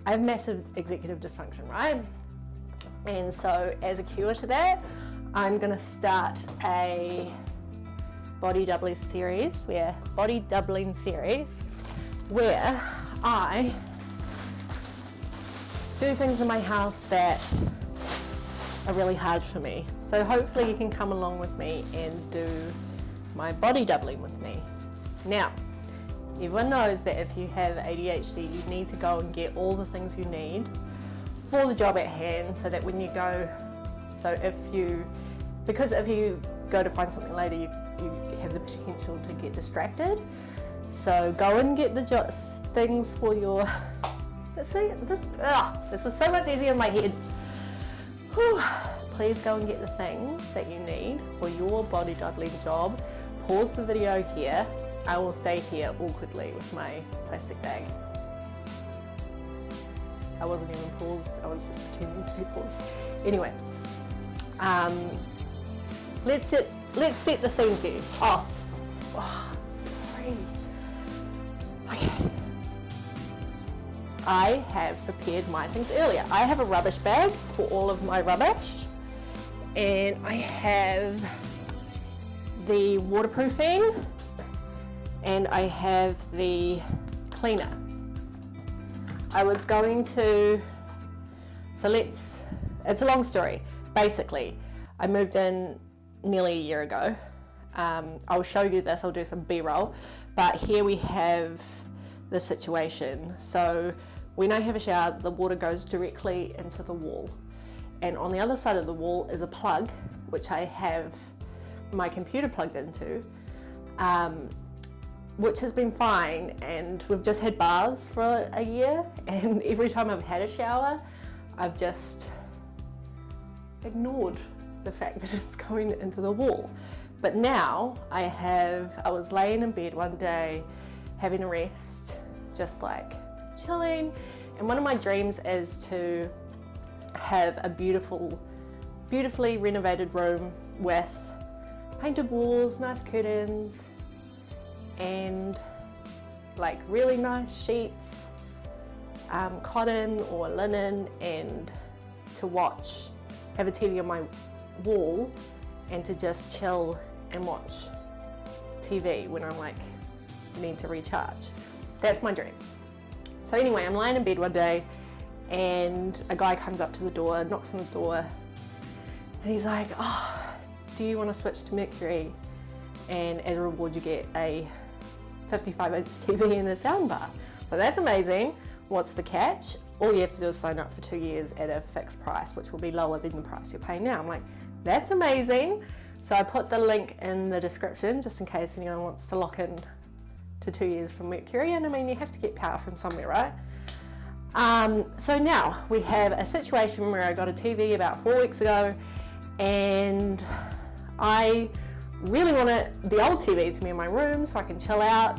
I have massive executive dysfunction, right? And so as a cure to that, I'm gonna start a body doubling series where I do things in my house that are really hard for me. So hopefully you can come along with me and do my body doubling with me. Now, everyone knows that if you have ADHD, you need to go and get all the things you need for the job at hand, so that when you go, because if you go to find something later, you have the potential to get distracted. So go and get the things for your, this was so much easier in my head. Whew. Please go and get the things that you need for your body doubling job. Pause the video here. I will stay here awkwardly with my plastic bag. I wasn't even paused, I was just pretending to be paused. Anyway, let's set the scene for you. Sorry. Okay. I have prepared my things earlier. I have a rubbish bag for all of my rubbish, and I have the waterproofing, and I have the cleaner. I was going to, it's a long story. Basically, I moved in nearly a year ago. I'll show you this, I'll do some B-roll, but here we have the situation. So when I have a shower, the water goes directly into the wall. And on the other side of the wall is a plug, which I have my computer plugged into, which has been fine. And we've just had baths for a year, and every time I've had a shower, I've just ignored the fact that it's going into the wall. But now I was laying in bed one day, having a rest, just like chilling, and one of my dreams is to have a beautifully renovated room with painted walls, nice curtains, and like really nice sheets, cotton or linen, and to watch, have a TV on my wall, and to just chill and watch TV when I'm like need to recharge. That's my dream. So anyway, I'm lying in bed one day, and a guy comes up to the door, knocks on the door, and he's like, "Oh, do you want to switch to Mercury? And as a reward you get a 55-inch TV and a soundbar." Well, that's amazing. What's the catch? All you have to do is sign up for 2 years at a fixed price, which will be lower than the price you're paying now. I'm like, that's amazing. So I put the link in the description just in case anyone wants to lock in to 2 years from Mercury. And I mean, you have to get power from somewhere, right? So now we have a situation where I got a TV about 4 weeks ago, and I really want the old TV to be in my room so I can chill out,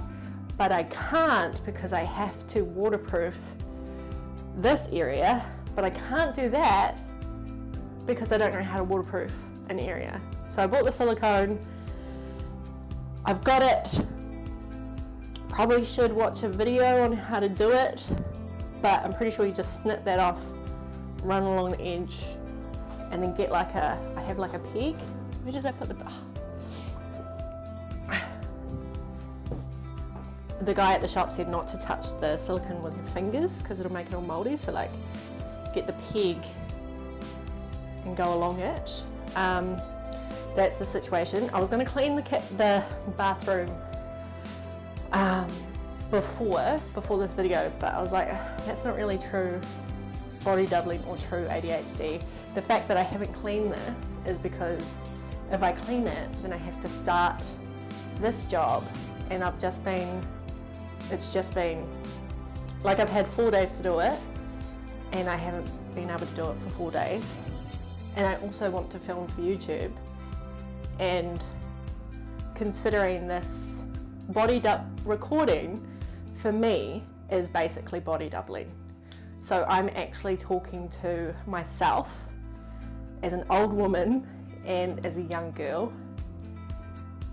but I can't because I have to waterproof this area, but I can't do that because I don't know how to waterproof an area. So I bought the silicone, I've got it, probably should watch a video on how to do it, but I'm pretty sure you just snip that off, run along the edge, and then get like I have like a peg. Where did I put the guy at the shop said not to touch the silicone with your fingers because it'll make it all moldy, so like get the peg and go along it. That's the situation. I was going to clean the bathroom before this video, but I was like, that's not really true body doubling or true ADHD. The fact that I haven't cleaned this is because if I clean it, then I have to start this job, and it's just been like I've had 4 days to do it, and I haven't been able to do it for 4 days. And I also want to film for YouTube, and considering this recording for me is basically body doubling. So I'm actually talking to myself as an old woman and as a young girl,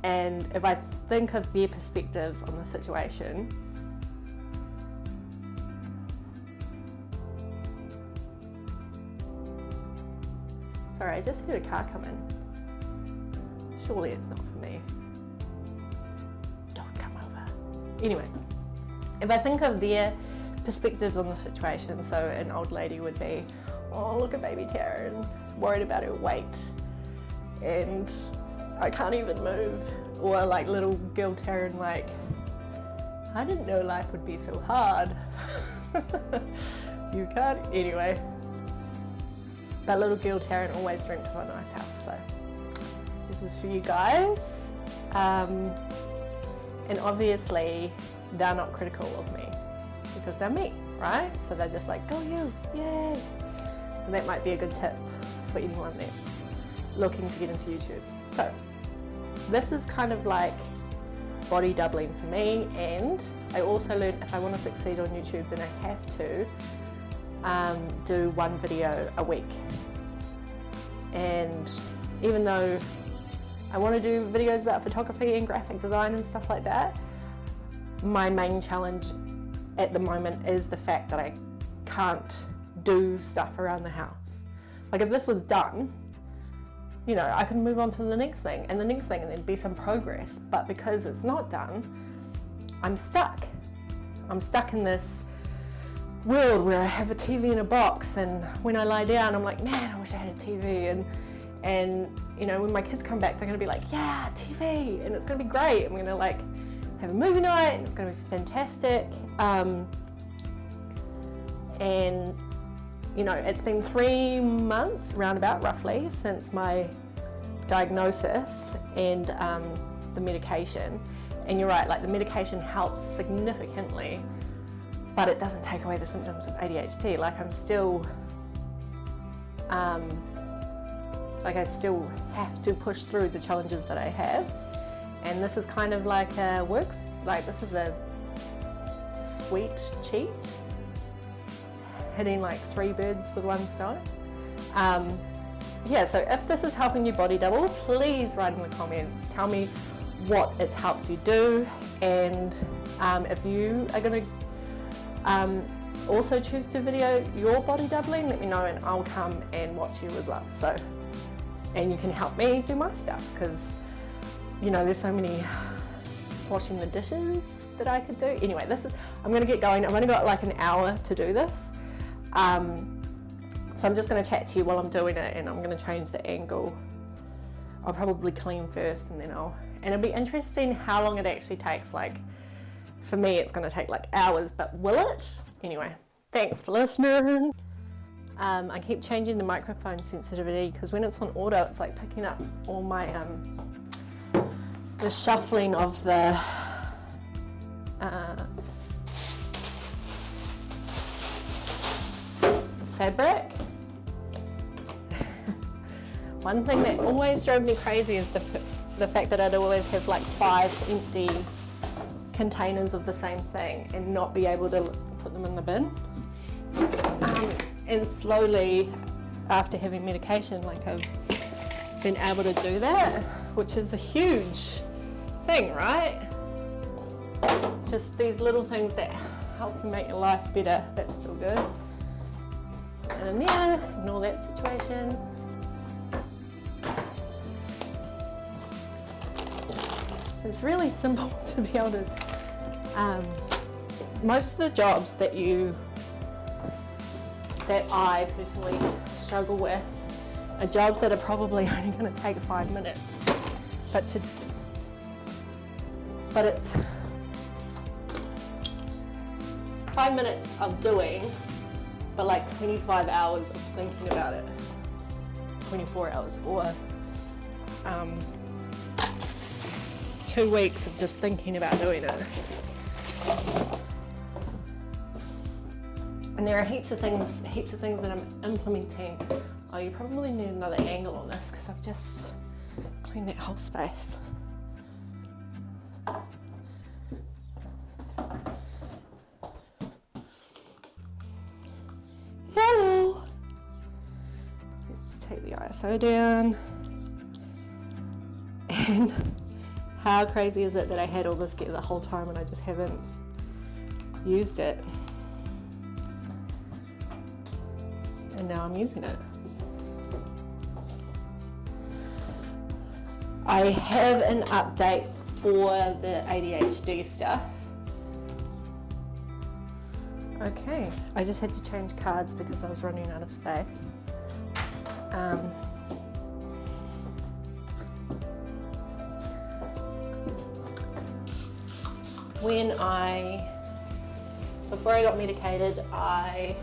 and if I think of their perspectives on the situation, Sorry, I just heard a car come in. Surely it's not for me. Don't come over. Anyway, if I think of their perspectives on the situation, so an old lady would be, oh, look at baby Taryn, worried about her weight, and I can't even move. Or like little girl Taryn, like, I didn't know life would be so hard. You can't, anyway. But little girl Taryn always dreamt of a nice house, so this is for you guys. And obviously they're not critical of me because they're me, right? So they're just like, go you, yay. So that might be a good tip for anyone that's looking to get into YouTube. So this is kind of like body doubling for me, and I also learned if I want to succeed on YouTube, then I have to do one video a week. And even though I want to do videos about photography and graphic design and stuff like that, my main challenge at the moment is the fact that I can't do stuff around the house. Like if this was done, you know, I could move on to the next thing and the next thing and there'd be some progress, but because it's not done, I'm stuck. I'm stuck in this world where I have a TV in a box, and when I lie down I'm like, man, I wish I had a TV, and you know, when my kids come back they're gonna be like, yeah, TV, and it's gonna be great. I'm gonna like have a movie night and it's gonna be fantastic. And you know, it's been 3 months roundabout roughly since my diagnosis and the medication, and you're right, like the medication helps significantly, but it doesn't take away the symptoms of ADHD. Like I'm still, like I still have to push through the challenges that I have, and this is kind of like this is a sweet cheat, hitting like 3 birds with 1 stone. Yeah, so if this is helping you body double, please write in the comments, tell me what it's helped you do, and if you are gonna also choose to video your body doubling, let me know and I'll come and watch you as well. So, and you can help me do my stuff, because you know, there's so many washing the dishes that I could do. Anyway, I'm gonna get going. I've only got like an hour to do this. So I'm just gonna chat to you while I'm doing it, and I'm gonna change the angle. I'll probably clean first and then and it'll be interesting how long it actually takes. Like for me, it's gonna take like hours, but will it? Anyway, thanks for listening. I keep changing the microphone sensitivity because when it's on auto, it's like picking up all my, the shuffling of the, fabric. One thing that always drove me crazy is the fact that I'd always have like 5 empty containers of the same thing and not be able to put them in the bin. And slowly, after having medication, like I've been able to do that, which is a huge thing, right? Just these little things that help you make your life better, that's so good. And in there, ignore that situation. It's really simple to be able to, most of the jobs that I personally struggle with are jobs that are probably only going to take 5 minutes, but it's 5 minutes of doing, but like 25 hours of thinking about it, 24 hours, or 2 weeks of just thinking about doing it. And there are heaps of things that I'm implementing. Oh, you probably need another angle on this because I've just cleaned that whole space. Hello. Let's take the ISO down. And how crazy is it that I had all this gear the whole time and I just haven't used it? And now I'm using it. I have an update for the ADHD stuff. Okay, I just had to change cards because I was running out of space. Before I got medicated, I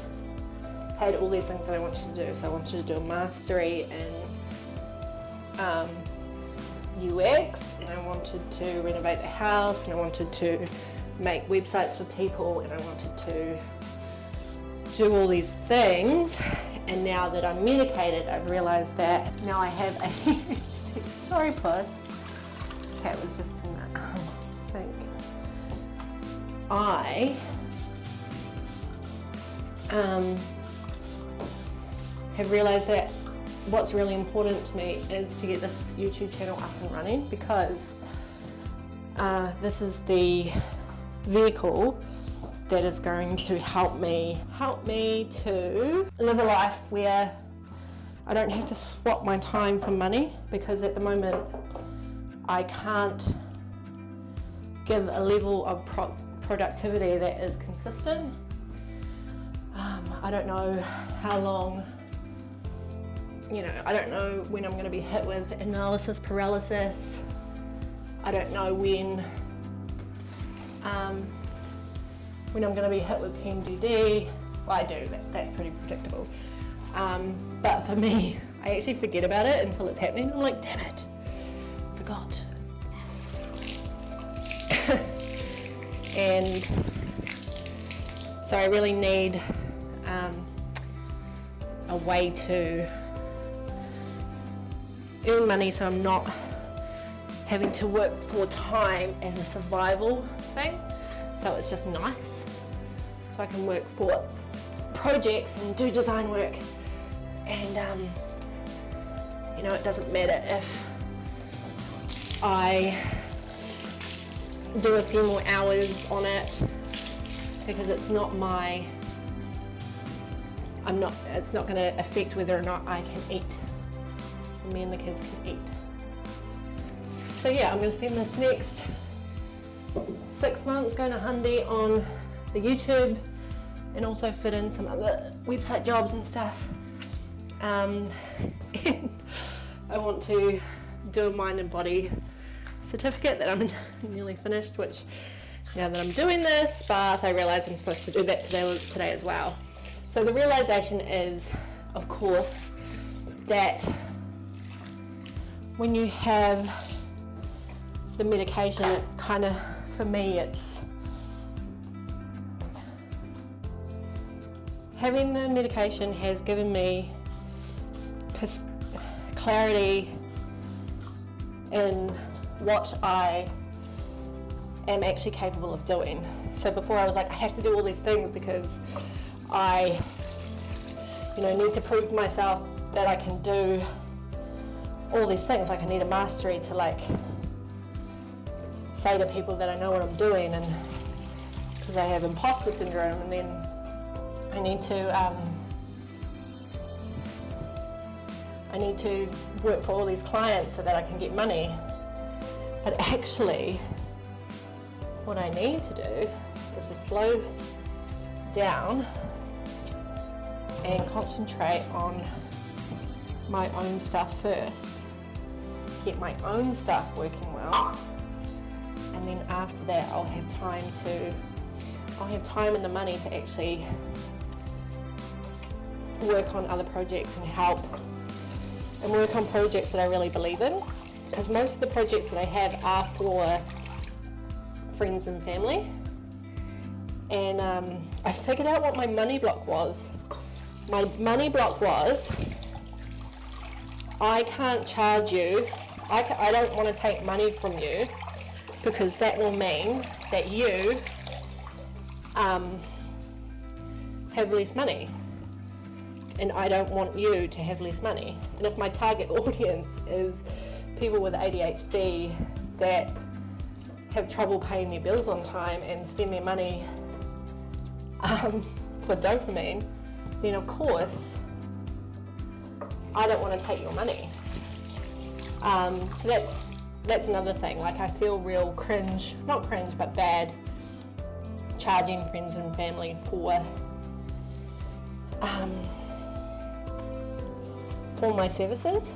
had all these things that I wanted to do. So I wanted to do a mastery in UX, and I wanted to renovate the house, and I wanted to make websites for people, and I wanted to do all these things. And now that I'm medicated, I've realized that now I have ADHD. Sorry, puss. Cat was just in that sink. I have realized that what's really important to me is to get this YouTube channel up and running, because this is the vehicle that is going to help me to live a life where I don't have to swap my time for money, because at the moment I can't give a level of productivity that is consistent. I don't know how long, I don't know when I'm going to be hit with analysis paralysis. I don't know when I'm going to be hit with PMDD. Well, I do, that's pretty predictable. But for me, I actually forget about it until it's happening. I'm like, damn it, forgot. And so I really need a way to earn money so I'm not having to work full time as a survival thing. So it's just nice. So I can work for projects and do design work, and it doesn't matter if I do a few more hours on it, because it's not going to affect whether or not I can eat. Me and the kids can eat. So yeah, I'm going to spend this next 6 months going to Hundy on the YouTube, and also fit in some other website jobs and stuff. And I want to do a mind and body certificate that I'm nearly finished, which now that I'm doing this bath, I realize I'm supposed to do that today as well. So the realization is, of course, that when you have the medication, it kind of, for me, it's having the medication has given me clarity in what I am actually capable of doing. So before I was like, I have to do all these things because I, need to prove to myself that I can do all these things. Like I need a mastery to say to people that I know what I'm doing, and because I have imposter syndrome, and then I need to work for all these clients so that I can get money. But actually, what I need to do is to slow down and concentrate on my own stuff first, get my own stuff working well, and then after that I'll have time and the money to actually work on other projects and help and work on projects that I really believe in, because most of the projects that I have are for friends and family. And I figured out what my money block was. My money block was, I can't charge you, I don't want to take money from you, because that will mean that you have less money, and I don't want you to have less money. And if my target audience is people with ADHD that have trouble paying their bills on time and spend their money for dopamine, then of course I don't want to take your money. So that's another thing. Like, I feel real cringe, not cringe, but bad, charging friends and family for my services,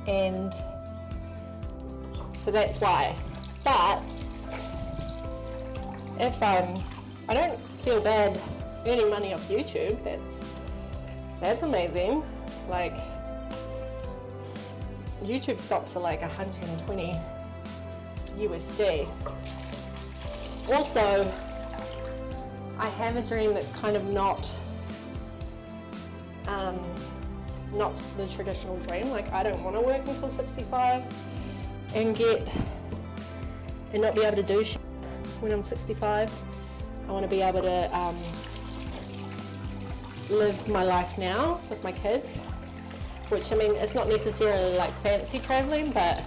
and so that's why. But if I don't feel bad earning money off YouTube, that's amazing. Like, YouTube stocks are like 120 USD. Also, I have a dream that's kind of not the traditional dream. Like, I don't want to work until 65 and not be able to do shit when I'm 65. I want to be able to live my life now with my kids, which, I mean, it's not necessarily like fancy traveling, but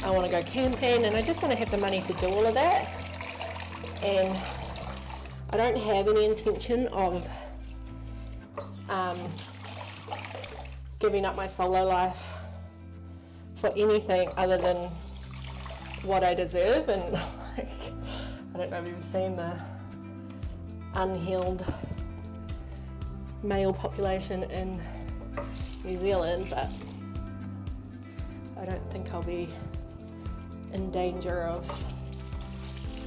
I want to go camping and I just want to have the money to do all of that. And I don't have any intention of giving up my solo life for anything other than what I deserve. And like, I don't know if you've seen the unhealed male population in New Zealand, but I don't think I'll be in danger of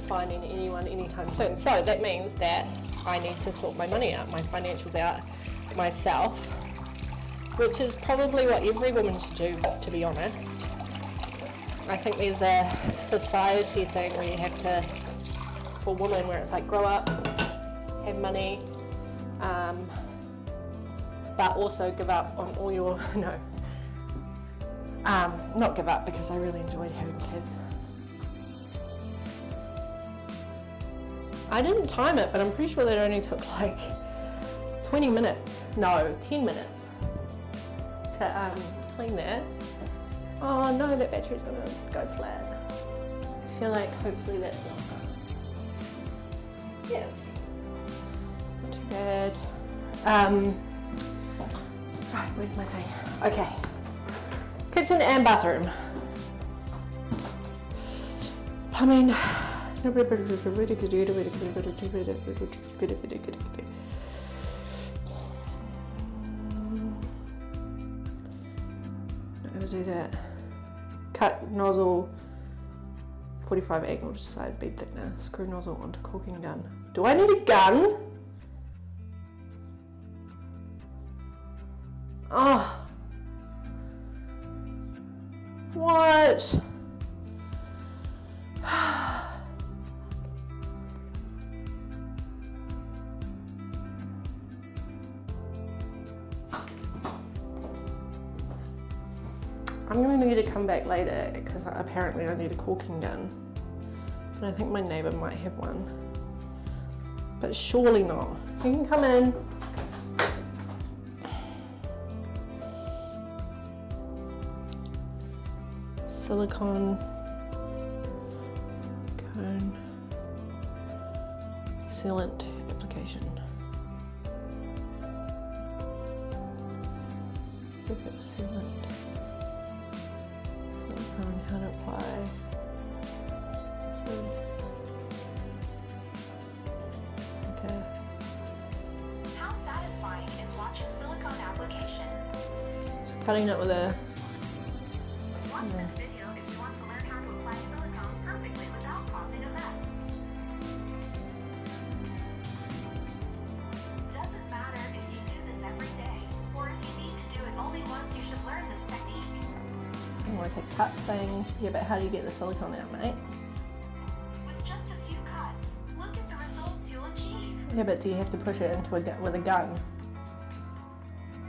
finding anyone anytime soon. So that means that I need to sort my money out, my financials out myself, which is probably what every woman should do, to be honest. I think there's a society thing where you have to, for women, where it's like, grow up, have money, but also give up on all your, not give up, because I really enjoyed having kids. I didn't time it, but I'm pretty sure that it only took like 10 minutes to clean that. Oh no, that battery's gonna go flat. I feel like hopefully that's not. Yeah, it's not too bad. Right, where's my thing? Okay. Kitchen and bathroom. Plumbing. Not gonna do that. Cut nozzle 45 angle to side bead thickness. Screw nozzle onto caulking gun. Do I need a gun? Oh. What? I'm going to need to come back later because apparently I need a caulking gun. But I think my neighbour might have one. But surely not. You can come in. Silicone cone sealant application. Perfect sealant. Silicone, how to apply. Okay. How satisfying is watching silicone application? Just cutting it with a. Watch this video if you want to learn how to apply silicone perfectly without causing a mess. Doesn't matter if you do this every day, or if you need to do it only once, you should learn this technique. Like a cut thing. Yeah, but how do you get the silicone out, mate? With just a few cuts, look at the results you'll achieve. Yeah, but do you have to push it into with a gun?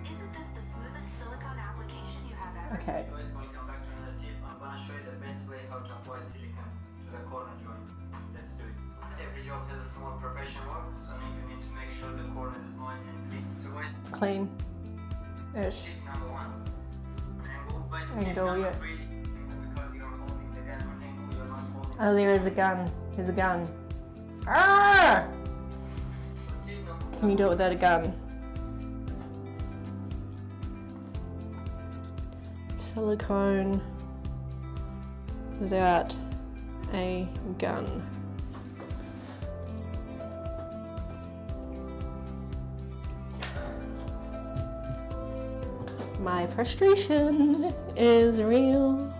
Isn't this the smoothest silicone application you have ever? Okay. Guys, welcome back to another tip. I'm gonna show you the best way how to apply silicone to the corner joint. Let's do it. Every job has a small preparation work, so you need to make sure the corner is nice and clean. So guys, It's clean-ish. tip number 1. Remove by tip Angle, number yeah. 3. Because you're holding the gun on angle, you're not holding. Oh, there is a gun. There's a gun. Ah! So tip number 4. Can you do it without a gun? Silicone without a gun. My frustration is real.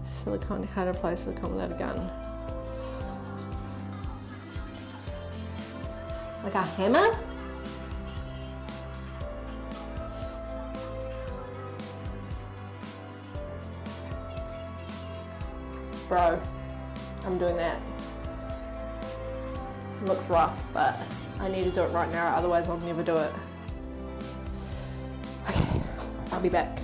Silicone, how to apply silicone without a gun. Like a hammer? Bro, I'm doing that. It looks rough, but I need to do it right now, otherwise I'll never do it. Okay, I'll be back.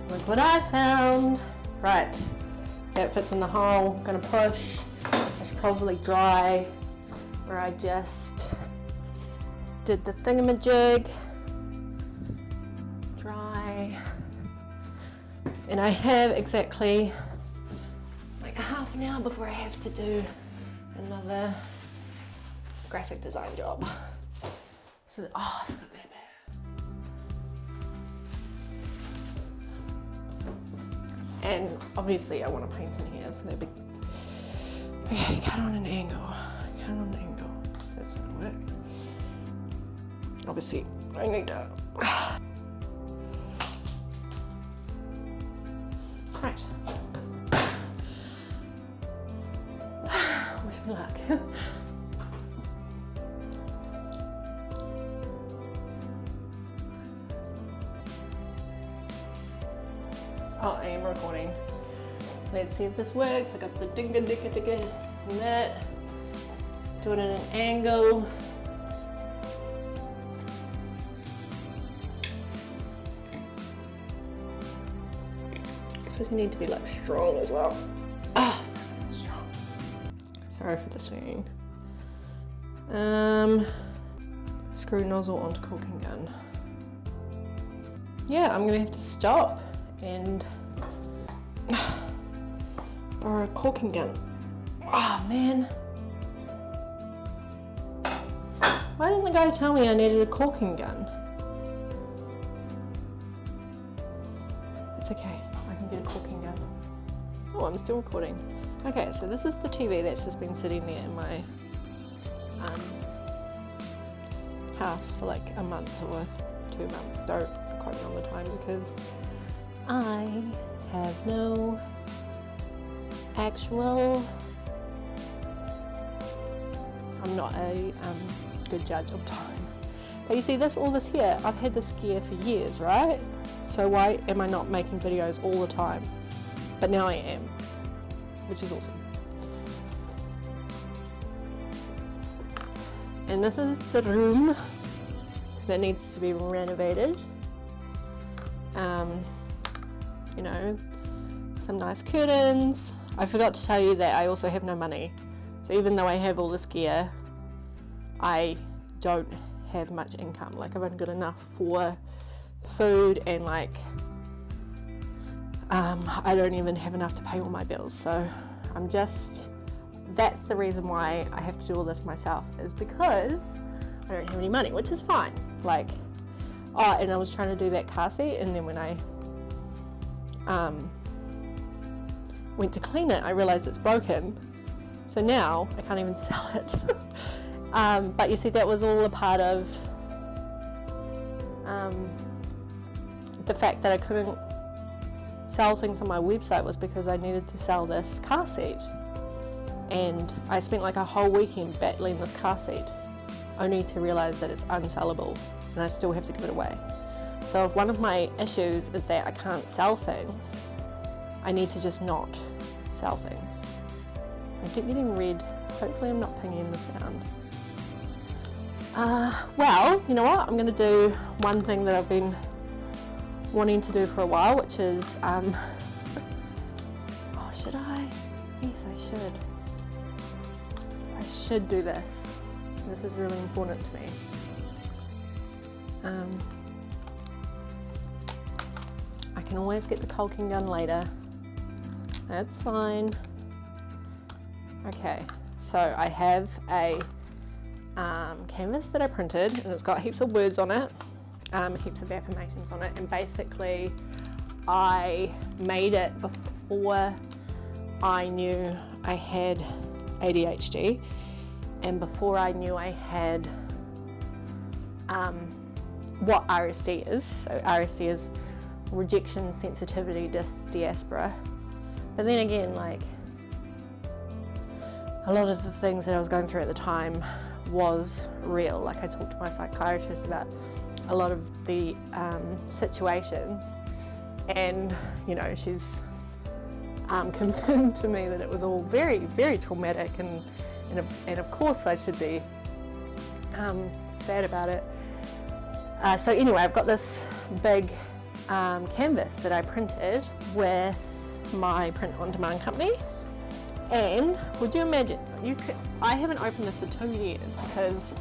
Look what I found. Right, that fits in the hole. I'm gonna push. I should probably dry where I just did the thingamajig. Dry. And I have exactly like half an hour before I have to do another graphic design job. So, oh, I forgot that bit. And obviously I want to paint in here, so that'd be... Okay, cut on an angle. Cut on an angle. That's not gonna work. Obviously, I need to... Right. Wish me luck. Oh, I am recording. Let's see if this works. I got the dinga dicka dicka and that. Do it at an angle. I suppose you need to be like strong as well. Ah, strong. Sorry for the swearing. Screw nozzle onto caulking gun. Yeah, I'm gonna have to stop and borrow a caulking gun. Oh man. Why didn't the guy tell me I needed a caulking gun? It's okay, I can get a caulking gun. Oh, I'm still recording. Okay, so this is the TV that's just been sitting there in my house for like a month or 2 months. Don't quote me on the time because I have no actual... I'm not a good judge of time. But you see all this here, I've had this gear for years, right? So why am I not making videos all the time? But now I am, which is awesome. And this is the room that needs to be renovated. You know, some nice curtains. I forgot to tell you that I also have no money. So even though I have all this gear, I don't have much income. Like I've only got enough for food and like, I don't even have enough to pay all my bills. So I'm just, that's the reason why I have to do all this myself, is because I don't have any money, which is fine. Like, oh, and I was trying to do that car seat, and then when I went to clean it, I realized it's broken. So now I can't even sell it. But you see, that was all a part of the fact that I couldn't sell things on my website was because I needed to sell this car seat. And I spent like a whole weekend battling this car seat, only to realize that it's unsellable and I still have to give it away. So if one of my issues is that I can't sell things, I need to just not sell things. I keep getting red. Hopefully I'm not pinging the sound. Well, you know what? I'm gonna do one thing that I've been wanting to do for a while, which is, oh, should I? Yes, I should. I should do this. This is really important to me. I can always get the caulking gun later. That's fine. Okay, so I have a canvas that I printed and it's got heaps of words on it. heaps of affirmations on it, and basically I made it before I knew I had ADHD and before I knew I had what RSD is. So RSD is rejection sensitivity diaspora. But then again, like, a lot of the things that I was going through at the time was real. Like, I talked to my psychiatrist about a lot of the situations, and you know, she's confirmed to me that it was all very, very traumatic, and of course I should be sad about it. So anyway, I've got this big canvas that I printed with my print-on-demand company, and would you imagine, I haven't opened this for 2 years because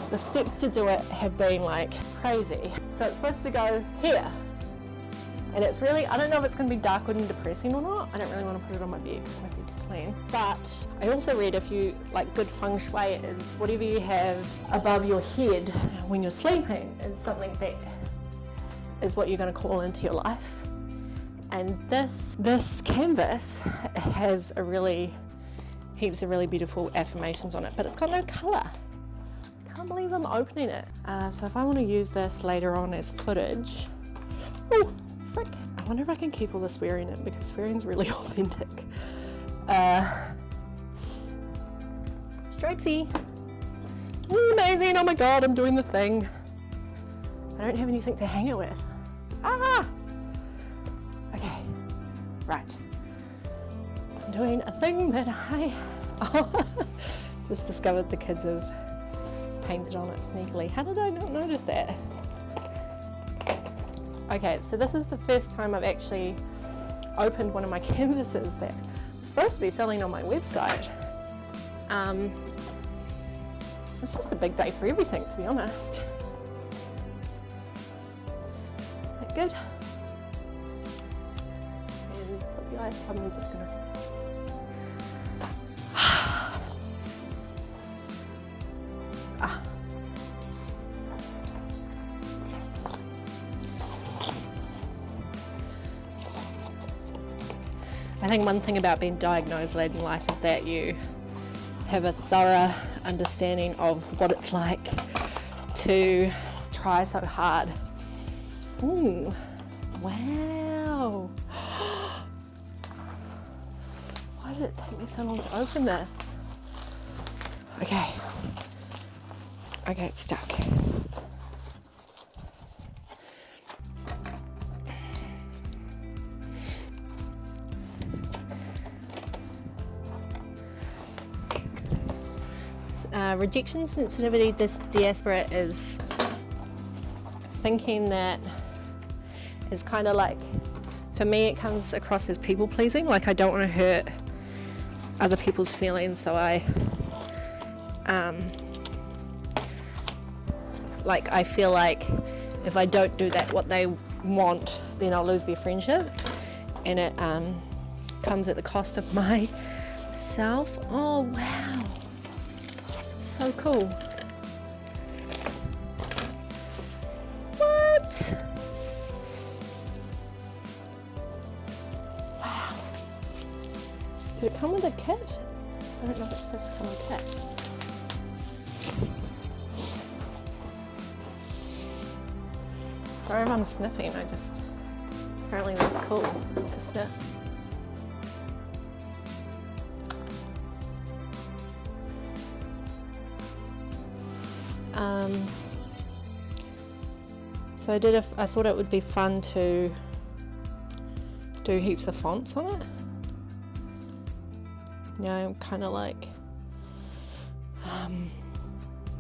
the steps to do it have been like crazy. So it's supposed to go here, and it's really, I don't know if it's going to be dark and depressing or not. I don't really want to put it on my bed because my bed's clean. But I also read, if you like, good feng shui is whatever you have above your head when you're sleeping is something that is what you're going to call into your life. And this canvas has heaps of really beautiful affirmations on it, but it's got no colour. Can't believe I'm opening it. So if I want to use this later on as footage, oh frick! I wonder if I can keep all the swearing in, because swearing's really authentic. Stripesy, amazing! Oh my god, I'm doing the thing. I don't have anything to hang it with. Ah! Okay, right. I'm doing a thing that I just discovered the kids have painted on it sneakily. How did I not notice that? Okay, so this is the first time I've actually opened one of my canvases that was supposed to be selling on my website. It's just a big day for everything, to be honest. That good? And put the ice on, I'm just gonna... I think one thing about being diagnosed late in life is that you have a thorough understanding of what it's like to try so hard. Ooh, wow. Why did it take me so long to open this? Okay, it's stuck. Rejection sensitivity diaspora is thinking that is kind of like, for me it comes across as people pleasing, like I don't want to hurt other people's feelings, so I feel like if I don't do that what they want, then I'll lose their friendship, and it comes at the cost of myself. Oh wow. So cool. What? Wow. Did it come with a kit? I don't know if it's supposed to come with a kit. Sorry if I'm sniffing, apparently that's cool to sniff. So I thought it would be fun to do heaps of fonts on it. You know, I'm kind of like,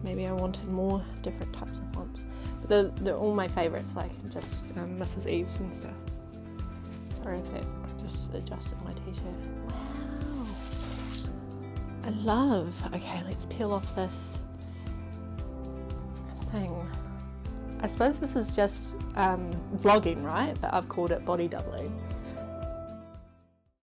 maybe I wanted more different types of fonts. But they're all my favourites, like just Mrs. Eve's and stuff. Sorry if that, I just adjusted my t-shirt. Wow. Okay, let's peel off this thing. I suppose this is just vlogging, right? But I've called it body doubling.